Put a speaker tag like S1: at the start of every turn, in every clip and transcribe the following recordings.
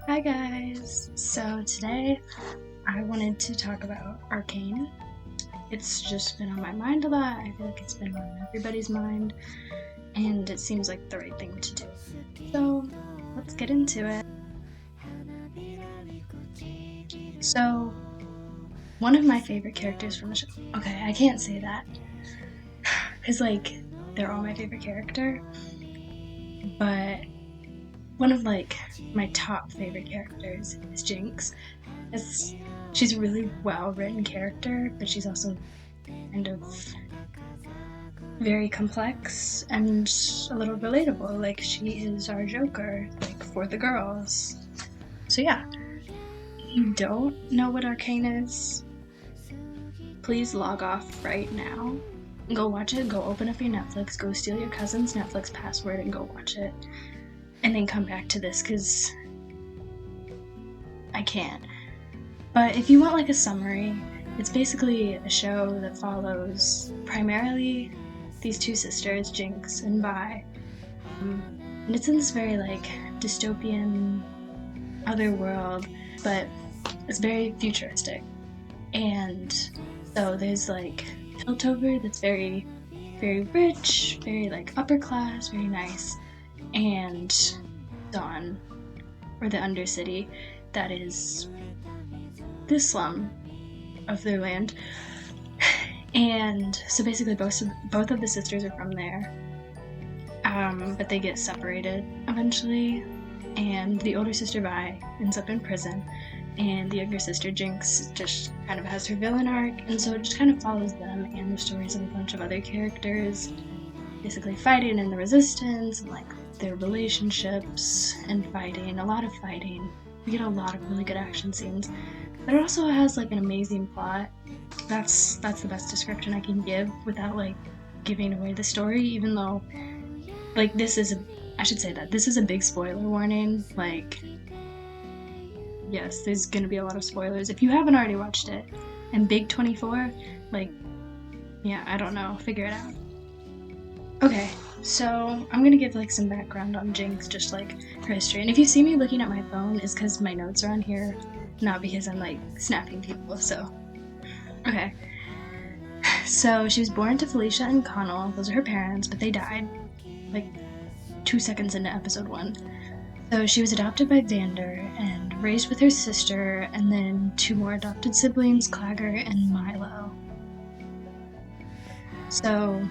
S1: Hi guys! So today I wanted to talk about Arcane. It's just been on my mind a lot. I feel like it's been on everybody's mind and it seems like the right thing to do. So let's get into it. So one of my favorite characters from the show. Okay, I can't say that because they're all my favorite character, but one of my top favorite characters is Jinx. She's a really well-written character, but she's also kind of very complex and a little relatable. Like, she is our Joker, for the girls. So yeah, if you don't know what Arcane is, please log off right now. Go watch it, go open up your Netflix, go steal your cousin's Netflix password and go watch it. And then come back to this, because I can't. But if you want a summary, it's basically a show that follows primarily these two sisters, Jinx and Vi. And it's in this very dystopian other world, but it's very futuristic. And so there's Piltover that's very, very rich, very upper class, very nice, and Dawn, or the Undercity, that is the slum of their land. And so basically both of the sisters are from there, but they get separated eventually, and the older sister Vi ends up in prison, and the younger sister Jinx just kind of has her villain arc, and so it just kind of follows them and the stories of a bunch of other characters basically fighting in the resistance, and their relationships and fighting, a lot of fighting. We get a lot of really good action scenes, but it also has an amazing plot. That's the best description I can give without giving away the story, even though this is a big spoiler warning. Yes, there's gonna be a lot of spoilers if you haven't already watched it. And Big 24, yeah, I don't know, figure it out. Okay, so I'm gonna give some background on Jinx, just her history. And if you see me looking at my phone, it's because my notes are on here, not because I'm snapping people. So okay, so she was born to Felicia and Connell. Those are her parents, but they died 2 seconds into episode 1. So she was adopted by Xander and raised with her sister, and then 2 more adopted siblings, Clagger and Milo. So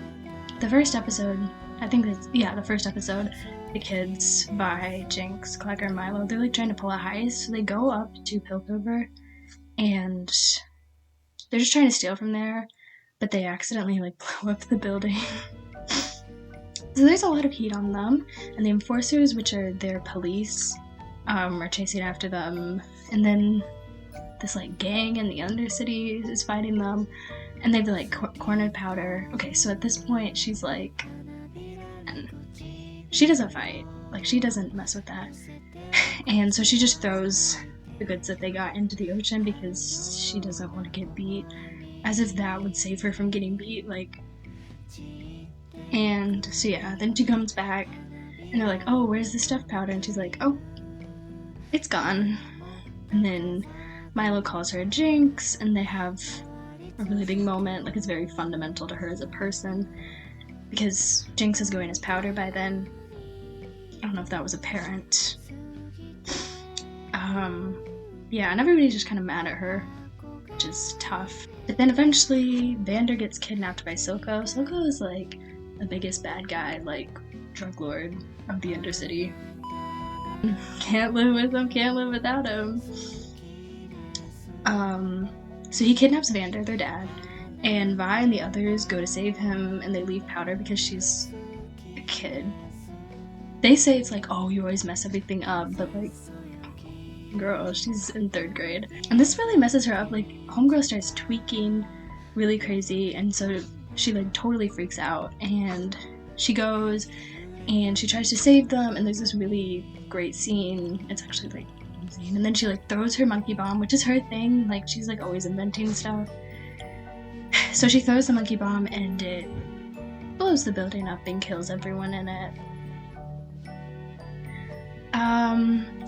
S1: the first episode, the first episode, the kids, Vi, Jinx, Clagger, and Milo, they're trying to pull a heist. So they go up to Piltover and they're just trying to steal from there, but they accidentally blow up the building. So there's a lot of heat on them, and the enforcers, which are their police, are chasing after them, and then this gang in the Undercity is fighting them, and they've cornered Powder. Okay, so at this point she's she doesn't fight, she doesn't mess with that, and so she just throws the goods that they got into the ocean because she doesn't want to get beat, as if that would save her from getting beat. And so yeah, then she comes back and they're oh, where's the stuff Powder? And she's oh, it's gone. And then Milo calls her a Jinx, and they have a really big moment. It's very fundamental to her as a person, because Jinx is going as Powder by then. I don't know if that was apparent. Yeah, and everybody's just kind of mad at her, which is tough. But then eventually Vander gets kidnapped by Silco. Silco is the biggest bad guy, drug lord of the Undercity. Can't live with him, can't live without him. So he kidnaps Vander, their dad, and Vi and the others go to save him, and they leave Powder because she's a kid. They say it's oh, you always mess everything up, but girl, she's in 3rd grade. And this really messes her up. Homegirl starts tweaking really crazy, and so she totally freaks out, and she goes and she tries to save them, and there's this really great scene. It's actually amazing. And then she throws her monkey bomb, which is her thing. She's always inventing stuff. So she throws the monkey bomb, and it blows the building up and kills everyone in it.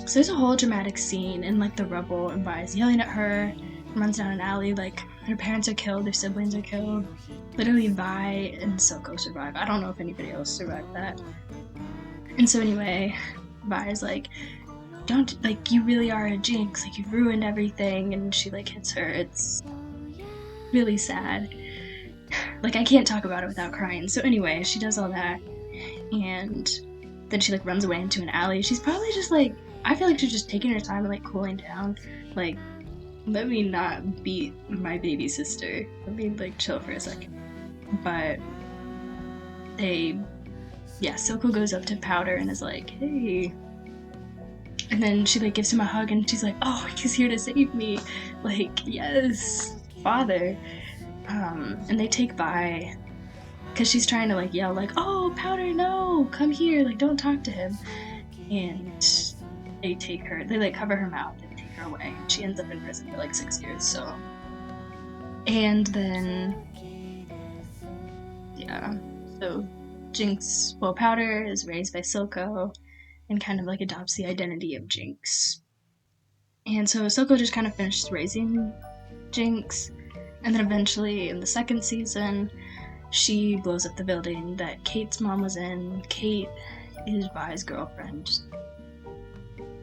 S1: So there's a whole dramatic scene in like the rubble, and Vi's yelling at her, runs down an alley, like her parents are killed, their siblings are killed. Literally Vi and Silco survive. I don't know if anybody else survived that. And so anyway, Vi's like, don't, like, you really are a jinx, like you've ruined everything, and she like hits her. It's really sad. Like I can't talk about it without crying. So anyway, she does all that, and then she like runs away into an alley. She's probably just like, I feel like she's just taking her time and like cooling down. Like, let me not beat my baby sister. Let me like chill for a second. But Silco goes up to Powder and is like, hey. And then she like gives him a hug and she's like, oh, he's here to save me. Like, yes, father. And they take Vi, because she's trying to like yell like, oh, Powder, no, come here, like don't talk to him. And they take her, they like cover her mouth and take her away. She ends up in prison for like 6 years. So, and then so Jinx, well, Powder is raised by Silco and kind of like adopts the identity of Jinx. And so Silco just kind of finishes raising Jinx, and then eventually in the second season she blows up the building that Kate's mom was in. Kate is Vi's girlfriend.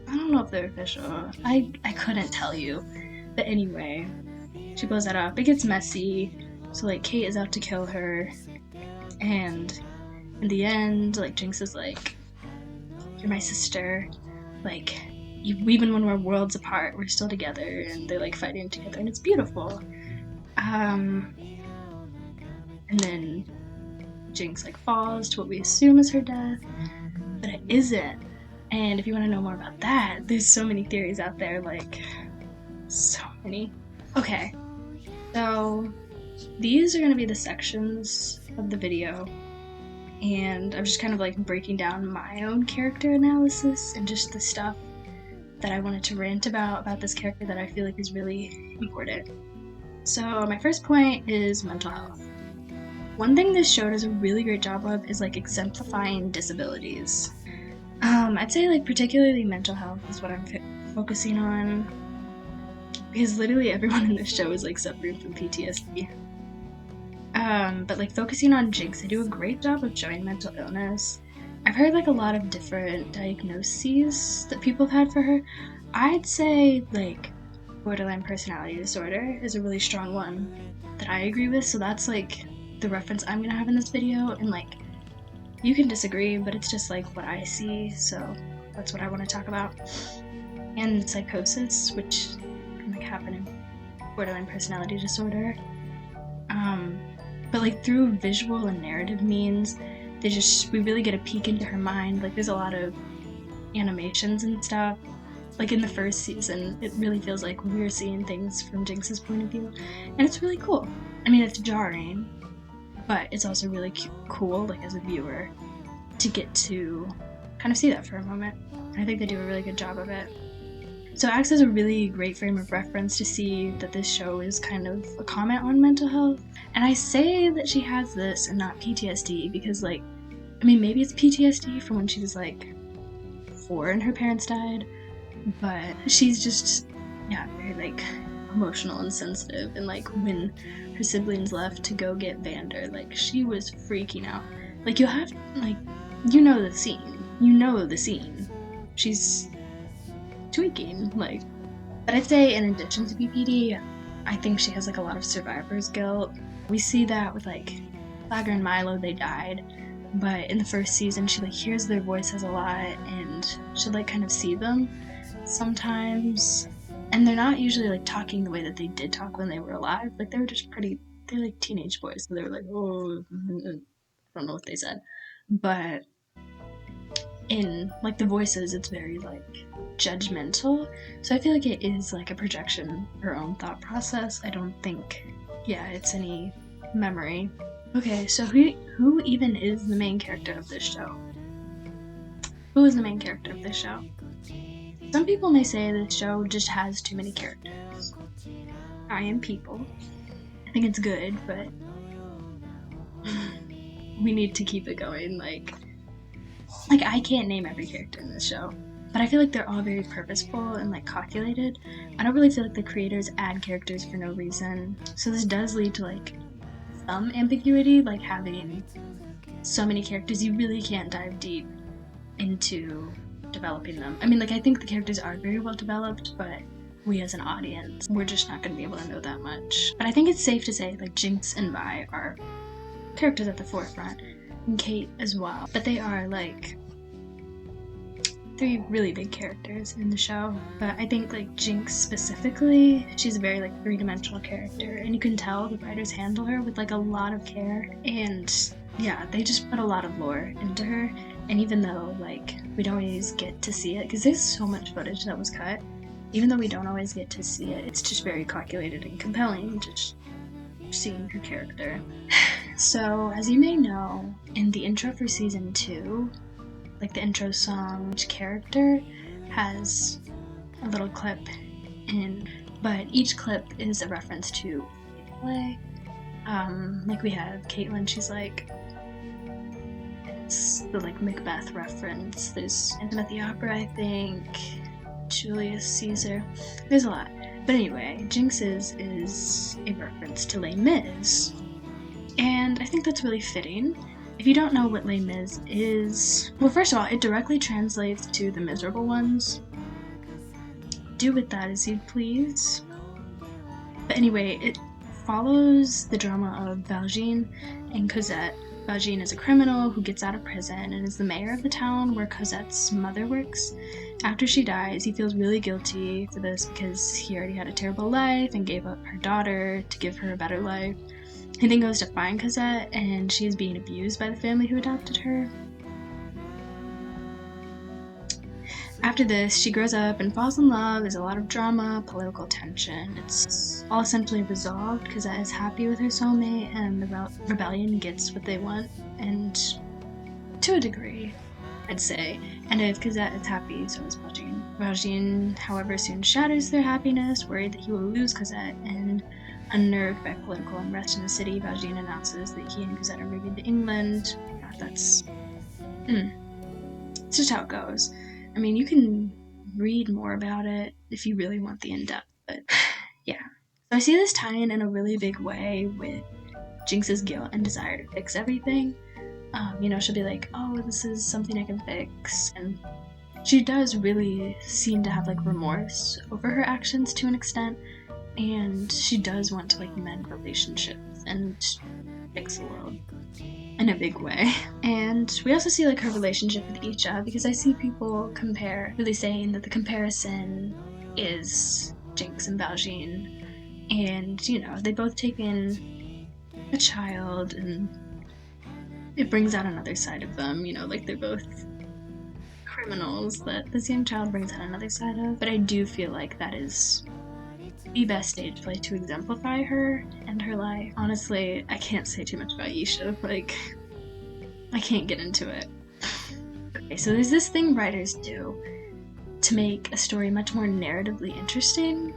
S1: I don't know if they're official. I couldn't tell you. But anyway, she blows that up. It gets messy. So like Kate is out to kill her. And in the end, like Jinx is like, you're my sister. Like, even when we're worlds apart, we're still together. And they're like fighting together. And it's beautiful. And then Jinx like falls to what we assume is her death, but it isn't. And if you want to know more about that, there's so many theories out there, like so many. Okay, so these are going to be the sections of the video, and I'm just kind of like breaking down my own character analysis and just the stuff that I wanted to rant about this character that I feel like is really important. So my first point is mental health. One thing this show does a really great job of is like exemplifying disabilities. I'd say like particularly mental health is what I'm focusing on, because literally everyone in this show is like suffering from PTSD. But like focusing on Jinx, they do a great job of showing mental illness. I've heard like a lot of different diagnoses that people have had for her. I'd say like borderline personality disorder is a really strong one that I agree with, so that's like the reference I'm gonna have in this video, and like you can disagree, but it's just like what I see, so that's what I want to talk about. And psychosis, which can like happen in borderline personality disorder. But like through visual and narrative means, we really get a peek into her mind. Like there's a lot of animations and stuff. Like in the first season, it really feels like we're seeing things from Jinx's point of view, and it's really cool. I mean, it's jarring, but it's also really cool, like as a viewer, to get to kind of see that for a moment. And I think they do a really good job of it. So it acts as a really great frame of reference to see that this show is kind of a comment on mental health. And I say that she has this and not PTSD because, like, I mean, maybe it's PTSD from when she was like 4 and her parents died, but she's just, very like emotional and sensitive. And like when her siblings left to go get Vander, like she was freaking out. Like you have, like, you know the scene. She's tweaking, like. But I'd say in addition to BPD, I think she has like a lot of survivor's guilt. We see that with like Flagger and Milo, they died, but in the first season she like hears their voices a lot and she'll like kind of see them sometimes, and they're not usually like talking the way that they did talk when they were alive. Like they were just they're like teenage boys, so they were like, oh, I don't know what they said, but in like the voices it's very like judgmental, so I feel like it is like a projection of her own thought process. I don't think it's any memory. Okay, so who even is the main character of this show? Who is the main character of this show? Some people may say this show just has too many characters. I am people. I think it's good, but we need to keep it going. Like I can't name every character in this show, but I feel like they're all very purposeful and like calculated. I don't really feel like the creators add characters for no reason. So this does lead to like some ambiguity, like having so many characters you really can't dive deep into developing them. I mean, like, I think the characters are very well developed, but we as an audience, we're just not going to be able to know that much. But I think it's safe to say, like, Jinx and Vi are characters at the forefront, and Kate as well. But they are, like, 3 really big characters in the show. But I think, like, Jinx specifically, she's a very, like, 3-dimensional character, and you can tell the writers handle her with, like, a lot of care, and yeah, they just put a lot of lore into her. And even though, like, we don't always get to see it, because there's so much footage that was cut, even though we don't always get to see it, it's just very calculated and compelling just seeing her character. So, as you may know, in the intro for season 2, like the intro song, each character has a little clip in, but each clip is a reference to play. Like we have Caitlin, she's like, it's the like Macbeth reference. There's Phantom at the Opera, I think, Julius Caesar. There's a lot. But anyway, Jinx's is a reference to Les Mis. And I think that's really fitting. If you don't know what Les Mis is, well, first of all, it directly translates to The Miserable Ones. Do with that as you please. But anyway, it follows the drama of Valjean and Cosette. Valjean is a criminal who gets out of prison and is the mayor of the town where Cosette's mother works. After she dies, he feels really guilty for this because he already had a terrible life and gave up her daughter to give her a better life. He then goes to find Cosette, and she is being abused by the family who adopted her. After this, she grows up and falls in love. There's a lot of drama, political tension. It's all essentially resolved. Cosette is happy with her soulmate, and the rebellion gets what they want, and to a degree, I'd say. And if Cosette is happy, so is Valjean. Valjean, however, soon shatters their happiness, worried that he will lose Cosette, and unnerved by political unrest in the city, Valjean announces that he and Cosette are moving to England. It's just how it goes. I mean, you can read more about it if you really want the in-depth, but yeah. So I see this tie-in in a really big way with Jinx's guilt and desire to fix everything. She'll be like, oh, this is something I can fix, and she does really seem to have, like, remorse over her actions to an extent, and she does want to, like, mend relationships and fix the world in a big way. And we also see, like, her relationship with Isha, because I see people really saying that the comparison is Jinx and Valjean, and, they both take in a child, and it brings out another side of them, like they're both criminals that this young child brings out another side of. But I do feel like that is the best stage play to exemplify her and her life. Honestly, I can't say too much about Isha, I can't get into it. Okay, so there's this thing writers do to make a story much more narratively interesting,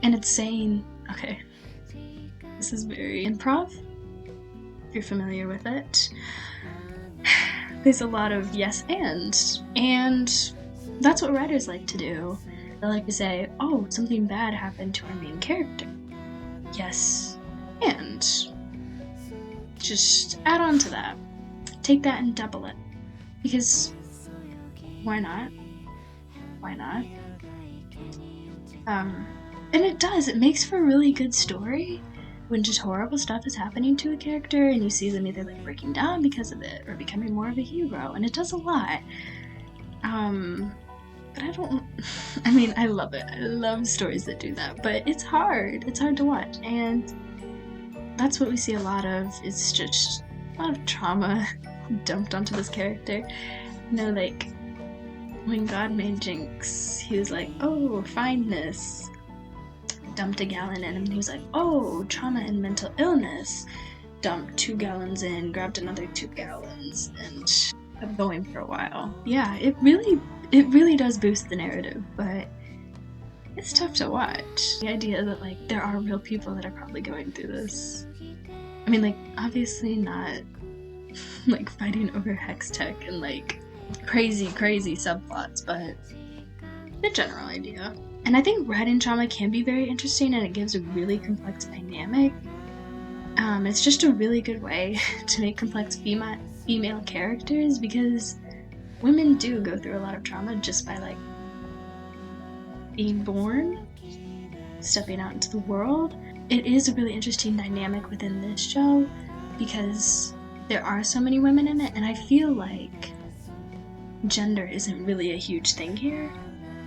S1: and it's saying, okay, this is very improv, if you're familiar with it. There's a lot of yes and that's what writers like to do. They like to say, oh, something bad happened to our main character. Yes, and just add on to that. Take that and double it. Because why not? Why not? And it does. It makes for a really good story when just horrible stuff is happening to a character and you see them either like breaking down because of it or becoming more of a hero, and it does a lot. But I love it. I love stories that do that, but it's hard. It's hard to watch, and that's what we see a lot of. It's just a lot of trauma dumped onto this character. Like, when God made Jinx, he was like, oh, fineness. Dumped a gallon in him, and he was like, oh, trauma and mental illness. Dumped 2 gallons in, grabbed another 2 gallons, and kept going for a while. Yeah, it really does boost the narrative, but it's tough to watch. The idea that, like, there are real people that are probably going through this. Obviously not, like, fighting over hex tech and, like, crazy subplots, but the general idea. And I think writing trauma can be very interesting, and it gives a really complex dynamic. It's just a really good way to make complex female characters, because women do go through a lot of trauma just by like being born, stepping out into the world. It is a really interesting dynamic within this show because there are so many women in it, and I feel like gender isn't really a huge thing here.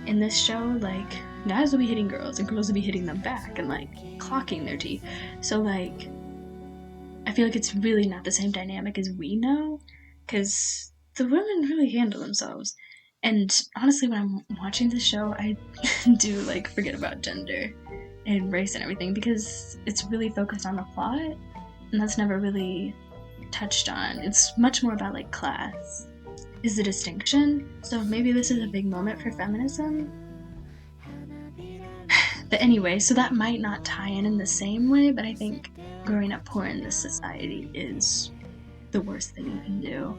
S1: In this show, like, guys will be hitting girls and girls will be hitting them back and like clocking their teeth. So like, I feel like it's really not the same dynamic as we know, because the women really handle themselves. And honestly, when I'm watching this show, I do like forget about gender and race and everything, because it's really focused on the plot, and that's never really touched on. It's much more about like class is the distinction. So maybe this is a big moment for feminism. But anyway, so that might not tie in the same way, but I think growing up poor in this society is the worst thing you can do.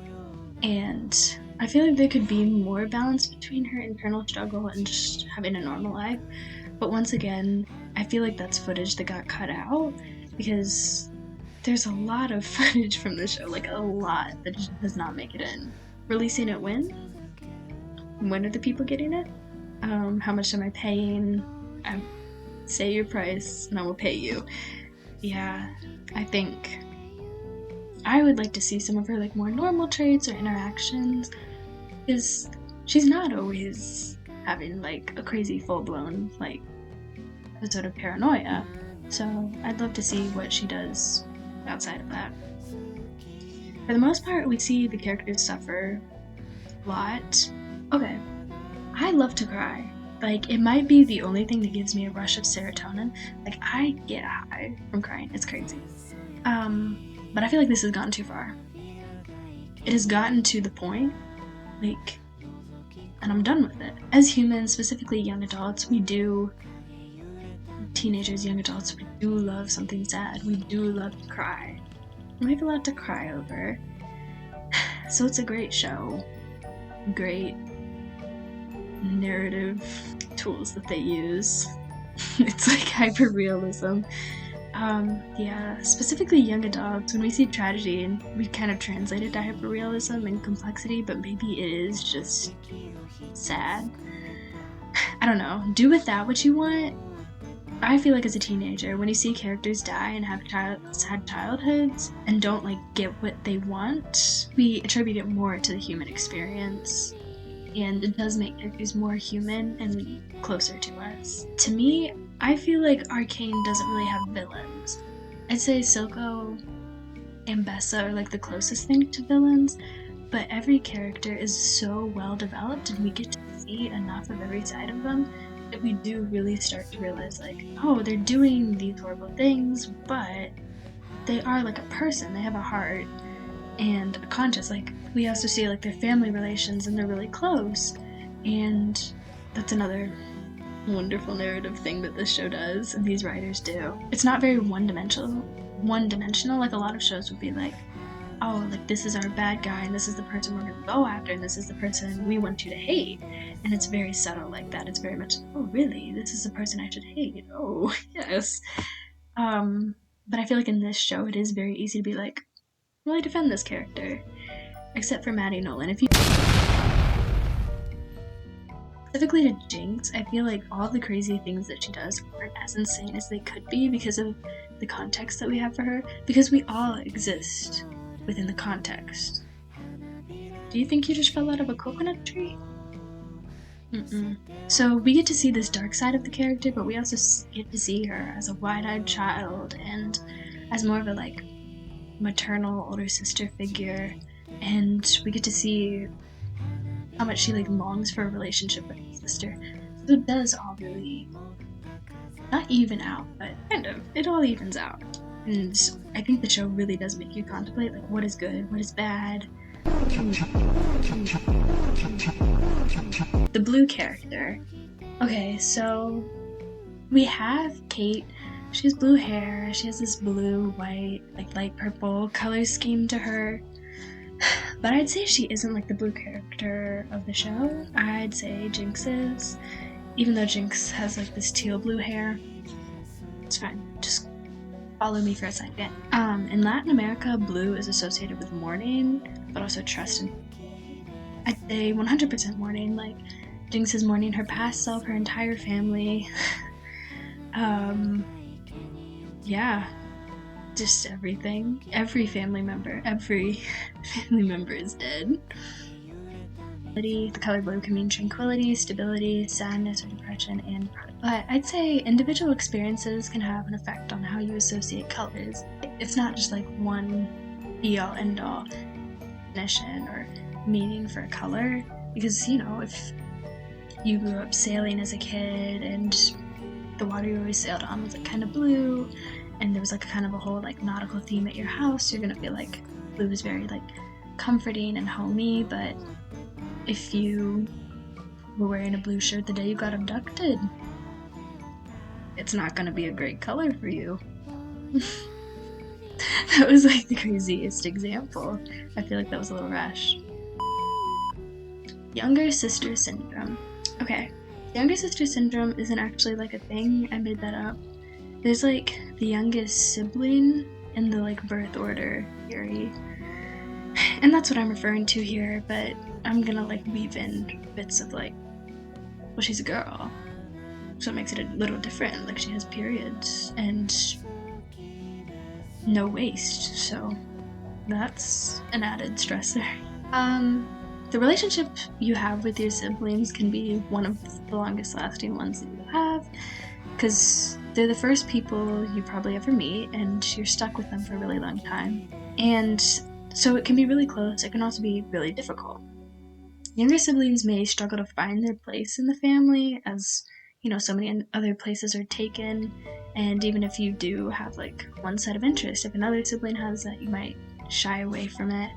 S1: And I feel like there could be more balance between her internal struggle and just having a normal life. But once again, I feel like that's footage that got cut out, because there's a lot of footage from the show, like a lot, that just does not make it in. Releasing it when? When are the people getting it? How much am I paying? Say your price and I will pay you. Yeah, I think I would like to see some of her like more normal traits or interactions, because she's not always having like a crazy full-blown like episode of paranoia. So I'd love to see what she does outside of that. For the most part, we see the characters suffer a lot. Okay, I love to cry. Like, it might be the only thing that gives me a rush of serotonin. Like, I get high from crying. It's crazy. But I feel like this has gone too far. It has gotten to the point, like, and I'm done with it. As humans, specifically young adults, teenagers, young adults, we do love something sad. We do love to cry. We have a lot to cry over. So it's a great show. Great narrative tools that they use. It's like hyper-realism. Yeah, specifically young adults, when we see tragedy, and we kind of translate it to hyper-realism and complexity, but maybe it is just sad. I don't know. Do with that what you want. I feel like as a teenager, when you see characters die and have sad childhoods and don't like get what they want, we attribute it more to the human experience, and it does make characters more human and closer to us. To me, I feel like Arcane doesn't really have villains. I'd say Silco and Bessa are like the closest thing to villains, but every character is so well developed and we get to see enough of every side of them that we do really start to realize, like, oh, they're doing these horrible things, but they are like a person. They have a heart and a conscience. Like, we also see like their family relations, and they're really close, and that's another wonderful narrative thing that this show does and these writers do. It's not very one-dimensional. Like a lot of shows would be like, oh, like this is our bad guy and this is the person we're gonna go after and this is the person we want you to hate. And it's very subtle like that. It's very much, oh really, this is the person I should hate. Oh yes. But I feel like in this show it is very easy to be like, well, I defend this character. Except for Maddie Nolan. If you specifically to Jinx, I feel like all the crazy things that she does aren't as insane as they could be because of the context that we have for her, because we all exist within the context. Do you think you just fell out of a coconut tree? So we get to see this dark side of the character, but we also get to see her as a wide-eyed child and as more of a like maternal older sister figure, and we get to see how much she like longs for a relationship with her sister. So it does all really not even out, but kind of. It all evens out. And I think the show really does make you contemplate like what is good, what is bad. The blue character. Okay, so we have Kate. She has blue hair. She has this blue, white, like light purple color scheme to her. But I'd say she isn't like the blue character of the show. I'd say Jinx is. Even though Jinx has like this teal blue hair. It's fine. Just follow me for a second. In Latin America, blue is associated with mourning, but also trust and I'd say 100% mourning. Like, Jinx is mourning her past self, her entire family. Yeah, just everything. Every family member is dead. The color blue can mean tranquility, stability, sadness, or depression, but I'd say individual experiences can have an effect on how you associate colors. It's not just like one be-all, end-all definition or meaning for a color, because, you know, if you grew up sailing as a kid and the water you always sailed on was like kind of blue, and there was like kind of a whole like nautical theme at your house, you're gonna feel like blue is very like comforting and homey. But if you were wearing a blue shirt the day you got abducted, it's not gonna be a great color for you. That was like the craziest example. I feel like that was a little rash. Younger sister syndrome. Okay, younger sister syndrome isn't actually like a thing. I made that up. There's like the youngest sibling in the like birth order theory. And that's what I'm referring to here, but I'm gonna like weave in bits of like, well, she's a girl, so it makes it a little different. Like, she has periods and no waist, so that's an added stressor. The relationship you have with your siblings can be one of the longest lasting ones that you have, because they're the first people you probably ever meet, and you're stuck with them for a really long time. And so it can be really close. It can also be really difficult. Younger siblings may struggle to find their place in the family, as, you know, so many other places are taken, and even if you do have like one set of interest, if another sibling has that, you might shy away from it.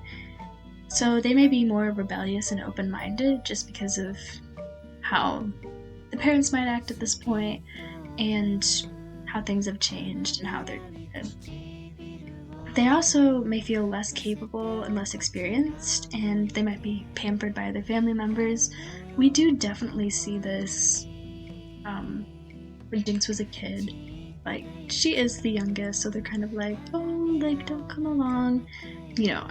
S1: So they may be more rebellious and open-minded just because of how the parents might act at this point and how things have changed and how they're treated. They also may feel less capable and less experienced, and they might be pampered by other family members. We do definitely see this when Jinx was a kid. Like, she is the youngest, so they're kind of like, oh, like, don't come along. You know,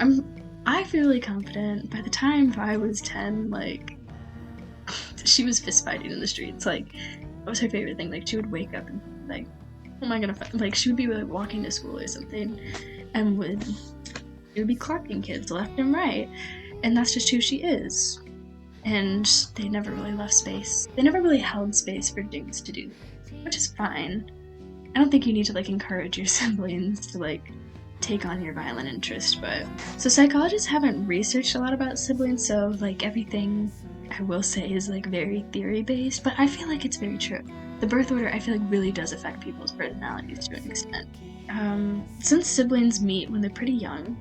S1: I feel really confident. By the time Vi was 10, like, she was fist fighting in the streets. Like, that was her favorite thing. Like, she would wake up and like, oh, am I gonna fight? Like, she would be like walking to school or something, and would be clocking kids left and right, and that's just who she is. And they never really left space. They never really held space for Jinx to do, which is fine. I don't think you need to like encourage your siblings to like take on your violent interest, but so psychologists haven't researched a lot about siblings, so like everything I will say is like very theory based, but I feel like it's very true. The birth order, I feel like, really does affect people's personalities to an extent. Since siblings meet when they're pretty young,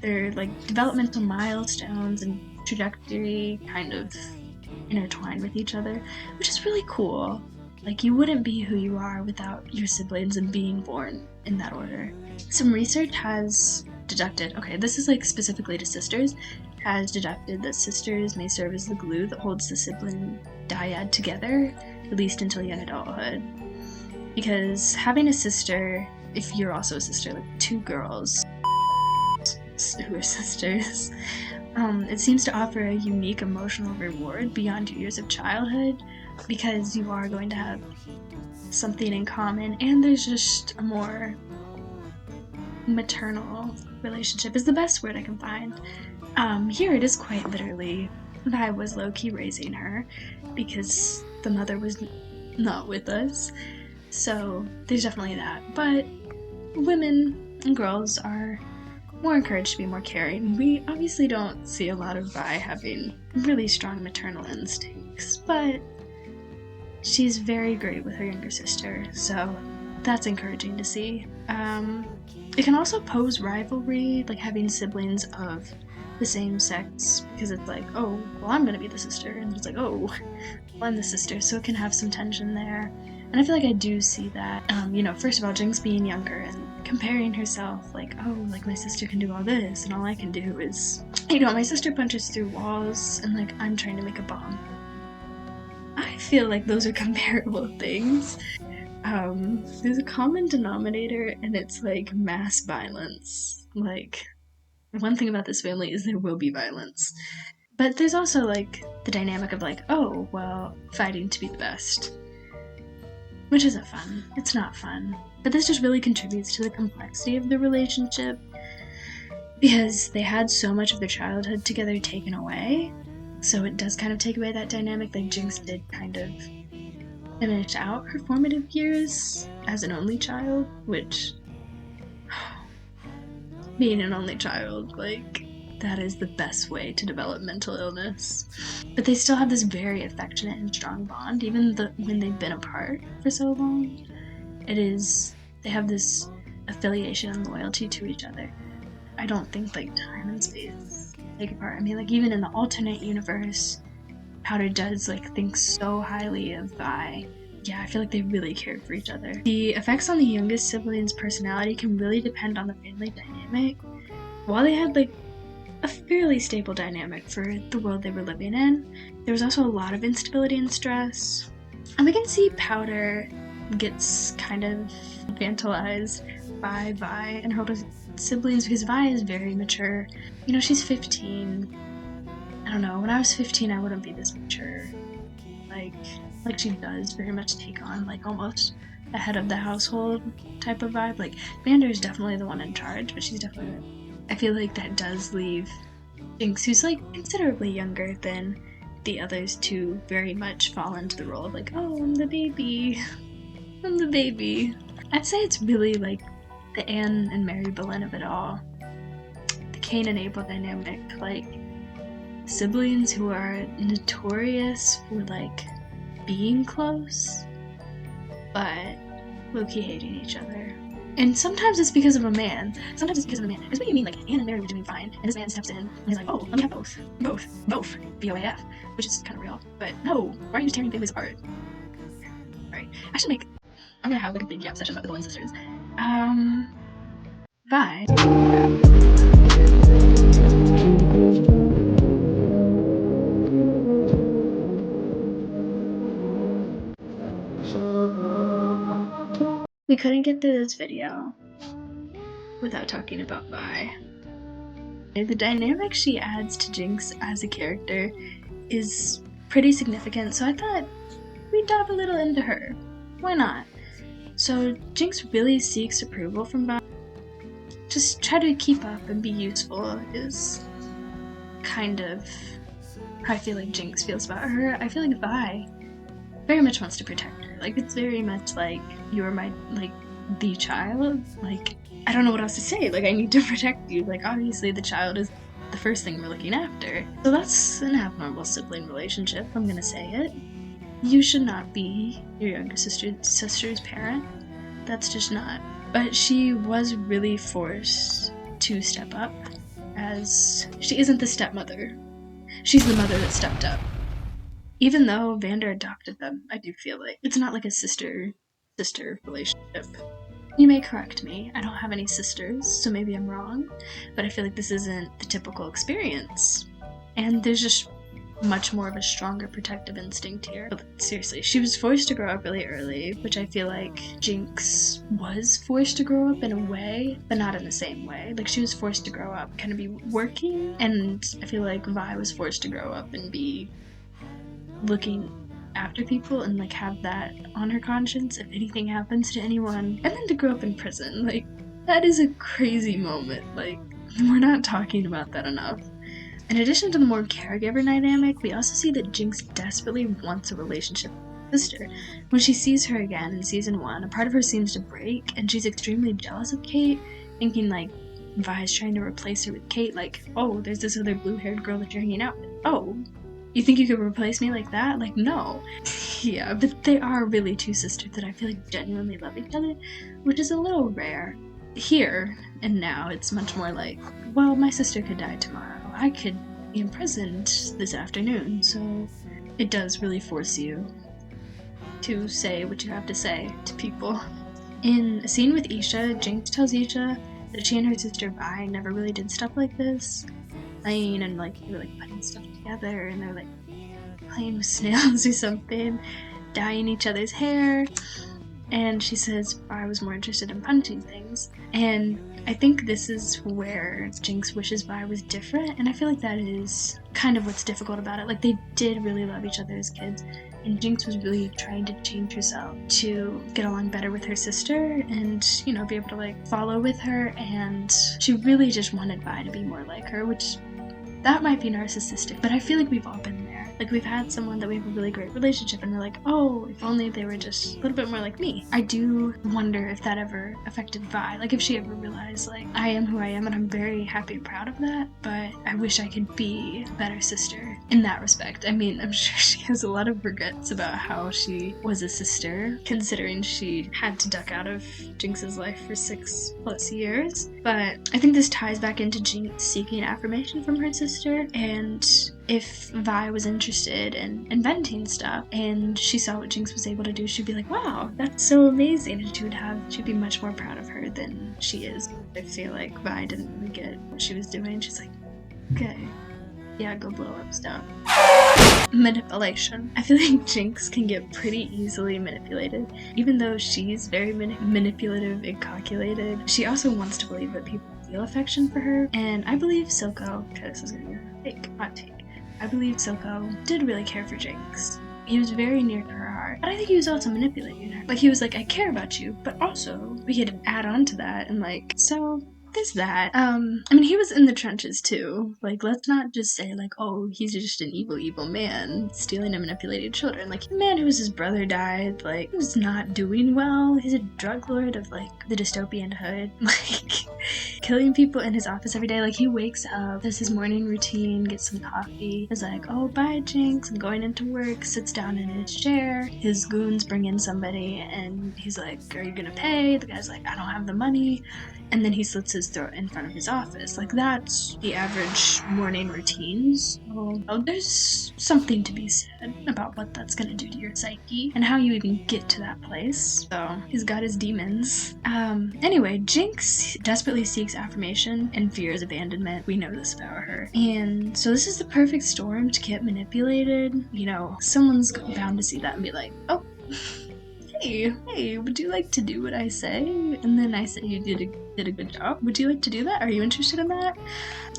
S1: their like developmental milestones and trajectory kind of intertwine with each other, which is really cool. Like, you wouldn't be who you are without your siblings and being born in that order. Some research has deducted, okay, this is like specifically to sisters, has deducted that sisters may serve as the glue that holds the sibling dyad together, at least until young adulthood. Because having a sister, if you're also a sister, like two girls who are sisters, it seems to offer a unique emotional reward beyond your years of childhood, because you are going to have something in common, and there's just a more maternal relationship is the best word I can find. Here it is quite literally that I was low-key raising her because the mother was not with us, so there's definitely that. But women and girls are more encouraged to be more caring. We obviously don't see a lot of Vi having really strong maternal instincts, but she's very great with her younger sister, so that's encouraging to see. It can also pose rivalry, like having siblings of the same sex, because it's like, oh, well, I'm gonna be the sister, and it's like, oh, well, I'm the sister, so it can have some tension there. And I feel like I do see that. You know, first of all, Jinx being younger and comparing herself, like, oh, like my sister can do all this and all I can do is, you know, my sister punches through walls and like I'm trying to make a bomb. I feel like those are comparable things. There's a common denominator and it's like mass violence. Like, one thing about this family is there will be violence. But there's also like the dynamic of like, oh, well, fighting to be the best. Which isn't fun. It's not fun. But this just really contributes to the complexity of the relationship because they had so much of their childhood together taken away. So it does kind of take away that dynamic. Like Jinx did kind of finish out her formative years as an only child, which being an only child, like, that is the best way to develop mental illness. But they still have this very affectionate and strong bond, even when they've been apart for so long. They have this affiliation and loyalty to each other. I don't think, like, time and space take apart. I mean, like, even in the alternate universe, Powder does, like, think so highly of Vi. Yeah, I feel like they really cared for each other. The effects on the youngest sibling's personality can really depend on the family dynamic. While they had, like, a fairly stable dynamic for the world they were living in, there was also a lot of instability and stress. And we can see Powder gets kind of infantilized by Vi and her older siblings because Vi is very mature. You know, she's 15. I don't know, when I was 15 I wouldn't be this mature. Like she does very much take on like almost a head of the household type of vibe. Like Vander is definitely the one in charge, but she's definitely, I feel like that does leave Jinx, who's like considerably younger than the others, to very much fall into the role of like, oh, I'm the baby. I'm the baby. I'd say it's really like the Anne and Mary Boleyn of it all. The Cain and Abel dynamic, like siblings who are notorious for like being close, but low-key hating each other. And sometimes it's because of a man. Sometimes it's because of a man. It's what you mean, like, Anne and Mary were doing fine, and this man steps in, and he's like, oh, let me have both. Both. BOAF. Which is kind of real. But no, why are you tearing families apart? Alright, I'm gonna have like a big jab session about the Boleyn sisters. Vi. We couldn't get through this video without talking about Vi. The dynamic she adds to Jinx as a character is pretty significant, so I thought we'd dive a little into her. Why not? So Jinx really seeks approval from Vi. Just try to keep up and be useful is kind of how I feel like Jinx feels about her. I feel like Vi very much wants to protect her. Like, it's very much like, you're my, like, the child. Like, I don't know what else to say. Like, I need to protect you. Like, obviously the child is the first thing we're looking after. So that's an abnormal sibling relationship, I'm gonna say it. You should not be your younger sister's parent. That's just not. But she was really forced to step up, as she isn't the stepmother. She's the mother that stepped up. Even though Vander adopted them, I do feel like it's not like a sister-sister relationship. You may correct me, I don't have any sisters, so maybe I'm wrong, but I feel like this isn't the typical experience. And there's just much more of a stronger protective instinct here. But seriously, she was forced to grow up really early, which I feel like Jinx was forced to grow up in a way, but not in the same way. Like, she was forced to grow up, kind of be working, and I feel like Vi was forced to grow up and be looking after people and like have that on her conscience if anything happens to anyone, and then to grow up in prison. Like, that is a crazy moment. Like, we're not talking about that enough. In addition to the more caregiver dynamic, we also see that Jinx desperately wants a relationship with her sister. When she sees her again in season 1, a part of her seems to break, and she's extremely jealous of Kate, thinking like Vi's trying to replace her with Kate. Like, oh, there's this other blue-haired girl that you're hanging out with. Oh, you think you could replace me like that? Like, no. Yeah, but they are really two sisters that I feel like genuinely love each other, which is a little rare. Here and now, it's much more like, well, my sister could die tomorrow. I could be imprisoned this afternoon, so it does really force you to say what you have to say to people. In a scene with Isha, Jinx tells Isha that she and her sister Vi never really did stuff like this. Playing and like they were like putting stuff together and they're like playing with snails or something, dyeing each other's hair. And she says I was more interested in punching things. And I think this is where Jinx wishes Vi was different, and I feel like that is kind of what's difficult about it. Like, they did really love each other as kids, and Jinx was really trying to change herself to get along better with her sister and, you know, be able to, like, follow with her, and she really just wanted Vi to be more like her, which that might be narcissistic, but I feel like we've all been there. Like, we've had someone that we have a really great relationship and we're like, oh, if only they were just a little bit more like me. I do wonder if that ever affected Vi. Like, if she ever realized, like, I am who I am and I'm very happy and proud of that, but I wish I could be a better sister in that respect. I mean, I'm sure she has a lot of regrets about how she was a sister, considering she had to duck out of Jinx's life for 6+ years. But I think this ties back into Jinx seeking affirmation from her sister, and if Vi was interested in inventing stuff and she saw what Jinx was able to do, she'd be like, wow, that's so amazing, and she'd be much more proud of her than she is. I feel like Vi didn't really get what she was doing. She's like, okay, yeah, go blow up stuff. Manipulation. I feel like Jinx can get pretty easily manipulated. Even though she's very manipulative and calculated, she also wants to believe that people feel affection for her, and I believe Silco, okay, this is gonna be a hot take, I believe Silco did really care for Jinx. He was very near to her heart, but I think he was also manipulating her. Like, he was like, I care about you, but also we could add on to that, and like, so there's that. I mean, he was in the trenches too. Like, let's not just say like, oh, he's just an evil man stealing and manipulating children. Like, the man whose his brother died, like, he was not doing well. He's a drug lord of like the dystopian hood, like killing people in his office every day. Like, he wakes up, does his morning routine, gets some coffee, is like, oh, bye Jinx, I'm going into work, sits down in his chair, his goons bring in somebody and he's like, are you gonna pay? The guy's like, I don't have the money. And then he slits his throat in front of his office. Like, that's the average morning routines. So, there's something to be said about what that's gonna do to your psyche and how you even get to that place. So, he's got his demons. Anyway, Jinx desperately seeks affirmation and fears abandonment. We know this about her. And so this is the perfect storm to get manipulated. You know, someone's bound to see that and be like, oh, hey, would you like to do what I say? And then I say you did a good job. Would you like to do that? Are you interested in that?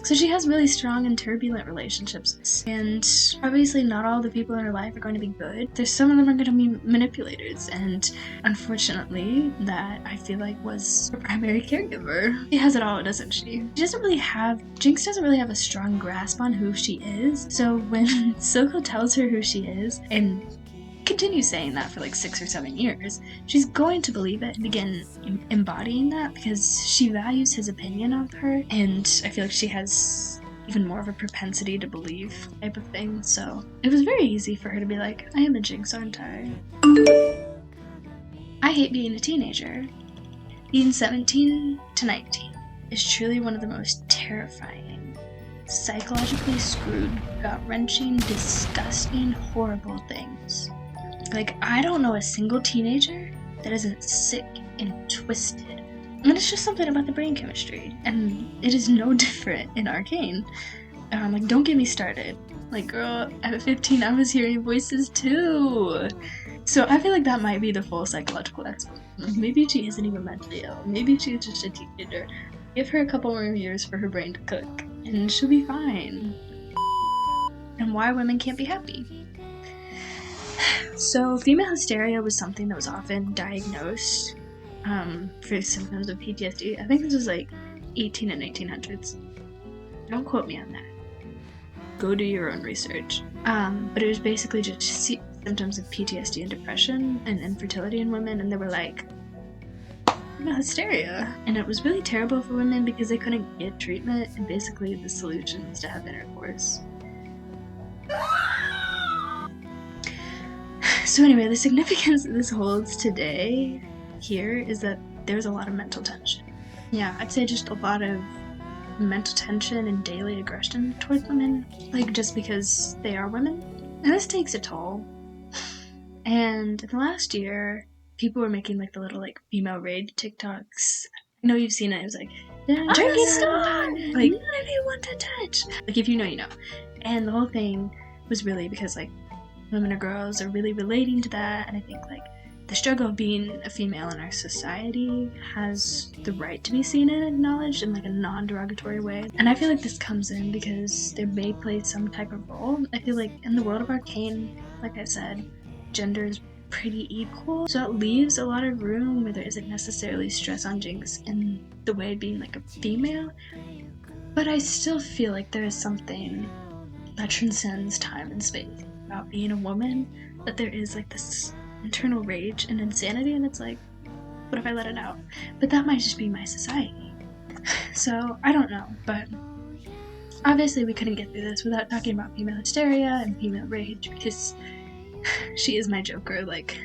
S1: So she has really strong and turbulent relationships. And obviously not all the people in her life are going to be good. There's some of them are going to be manipulators. And unfortunately, that I feel like was her primary caregiver. She has it all, doesn't she? Jinx doesn't really have a strong grasp on who she is. So when Silco tells her who she is, and continues saying that for like 6 or 7 years, she's going to believe it and begin embodying that because she values his opinion of her, and I feel like she has even more of a propensity to believe type of thing. So it was very easy for her to be like, I am a Jinx, aren't I? I hate being a teenager. Being 17 to 19 is truly one of the most terrifying, psychologically screwed, gut-wrenching, disgusting, horrible things. Like, I don't know a single teenager that isn't sick and twisted. And it's just something about the brain chemistry. And it is no different in Arcane. Like, don't get me started. Like, girl, at 15, I was hearing voices too. So I feel like that might be the full psychological explanation. Like, maybe she isn't even mentally ill. Maybe she's just a teenager. Give her a couple more years for her brain to cook, and she'll be fine. And why women can't be happy. So, female hysteria was something that was often diagnosed for symptoms of PTSD. I think this was like 18 and 1900s. Don't quote me on that. Go do your own research. But it was basically just symptoms of PTSD and depression and infertility in women, and they were like, female hysteria. And it was really terrible for women because they couldn't get treatment, and basically the solution was to have intercourse. So anyway, the significance that this holds today here is that there's a lot of mental tension. Yeah, I'd say just a lot of mental tension and daily aggression towards women, like just because they are women. And this takes a toll. And in the last year, people were making like the little like female raid TikToks. I know you've seen it. It was like, drink it so hot, like what do you want to touch? Like if you know, you know. And the whole thing was really because like women or girls are really relating to that, and I think like the struggle of being a female in our society has the right to be seen and acknowledged in like a non-derogatory way. And I feel like this comes in because they may play some type of role. I feel like in the world of Arcane, like I said, gender is pretty equal, so it leaves a lot of room where there isn't necessarily stress on Jinx in the way of being like a female, but I still feel like there is something that transcends time and space about being a woman, that there is like this internal rage and insanity, and it's like, what if I let it out? But that might just be my society. So I don't know, but obviously we couldn't get through this without talking about female hysteria and female rage, because she is my Joker. Like,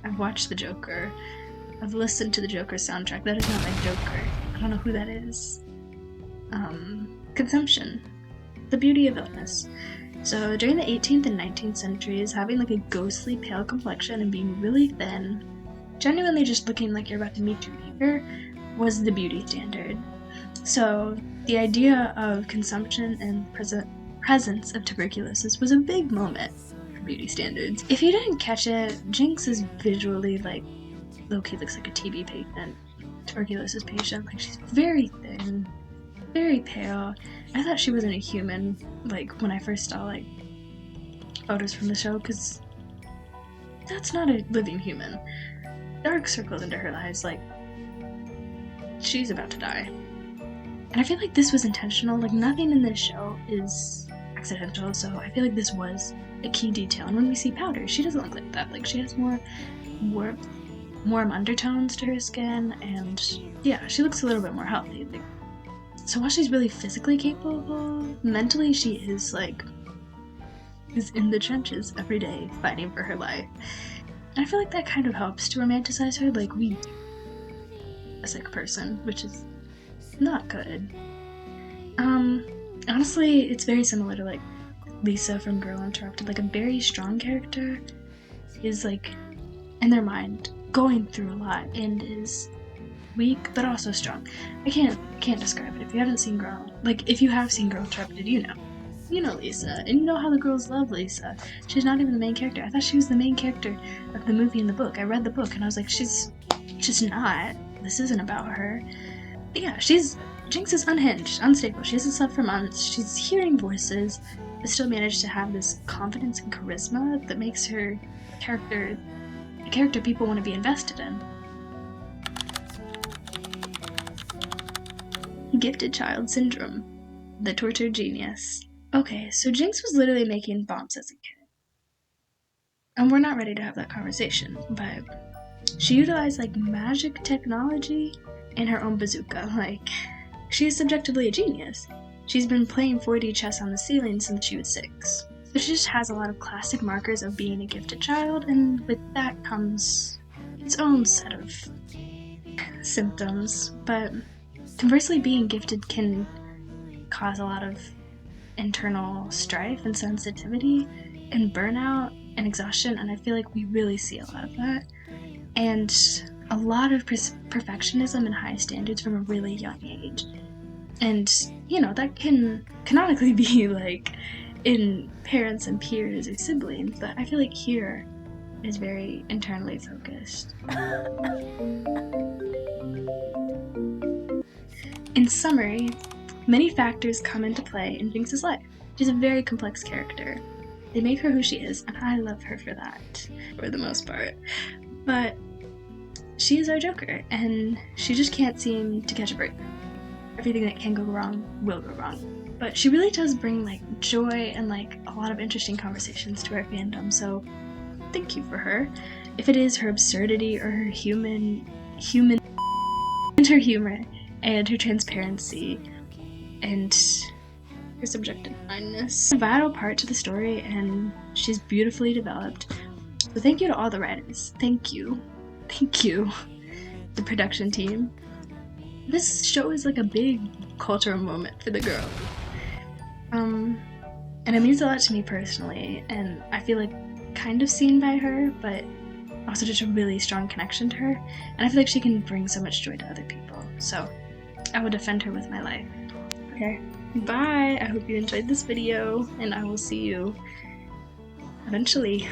S1: I've watched the Joker, I've listened to the Joker soundtrack. That is not my Joker. I don't know who that is. Consumption, the beauty of illness. So during the 18th and 19th centuries, having like a ghostly pale complexion and being really thin, genuinely just looking like you're about to meet your maker, was the beauty standard. So the idea of consumption and presence of tuberculosis was a big moment for beauty standards. If you didn't catch it, Jinx is visually like, low-key looks like a TB patient, tuberculosis patient. Like, she's very thin, very pale. I thought she wasn't a human, like, when I first saw, like, photos from the show, because that's not a living human. Dark circles under her eyes, like, she's about to die. And I feel like this was intentional. Like, nothing in this show is accidental, so I feel like this was a key detail. And when we see Powder, she doesn't look like that. Like, she has more warm undertones to her skin, and yeah, she looks a little bit more healthy. Like, so while she's really physically capable, mentally she is like, is in the trenches every day fighting for her life. And I feel like that kind of helps to romanticize her, like we do a sick person, which is not good. Honestly, it's very similar to like Lisa from Girl Interrupted. Like, a very strong character is like, in their mind, going through a lot and is weak but also strong. I can't describe it. If you haven't seen Girl, like if you have seen Girl Interrupted, you know Lisa, and you know how the girls love Lisa. She's not even the main character. I thought she was the main character of the movie and the book. I read the book and I was like, she's just not. This isn't about her. But yeah, Jinx is unhinged, unstable. She hasn't slept for months. She's hearing voices, but still managed to have this confidence and charisma that makes her a character people want to be invested in. Gifted child syndrome. The tortured genius. Okay, so Jinx was literally making bombs as a kid. And we're not ready to have that conversation, but she utilized like magic technology in her own bazooka. Like, she's subjectively a genius. She's been playing 4D chess on the ceiling since she was 6. So she just has a lot of classic markers of being a gifted child, and with that comes its own set of symptoms. But conversely, being gifted can cause a lot of internal strife and sensitivity and burnout and exhaustion, and I feel like we really see a lot of that. And a lot of perfectionism and high standards from a really young age. And, you know, that can canonically be like in parents and peers or siblings, but I feel like here is very internally focused. In summary, many factors come into play in Jinx's life. She's a very complex character. They make her who she is, and I love her for that, for the most part. But she is our Joker, and she just can't seem to catch a break. Everything that can go wrong will go wrong. But she really does bring like joy and like a lot of interesting conversations to our fandom, so thank you for her. If it is her absurdity or her human and her humor and her transparency and her subjective kindness, a vital part to the story, and she's beautifully developed. So thank you to all the writers. Thank you, the production team. This show is like a big cultural moment for the girl. And it means a lot to me personally, and I feel like kind of seen by her, but also just a really strong connection to her, and I feel like she can bring so much joy to other people, so I would defend her with my life. Okay, bye! I hope you enjoyed this video, and I will see you eventually.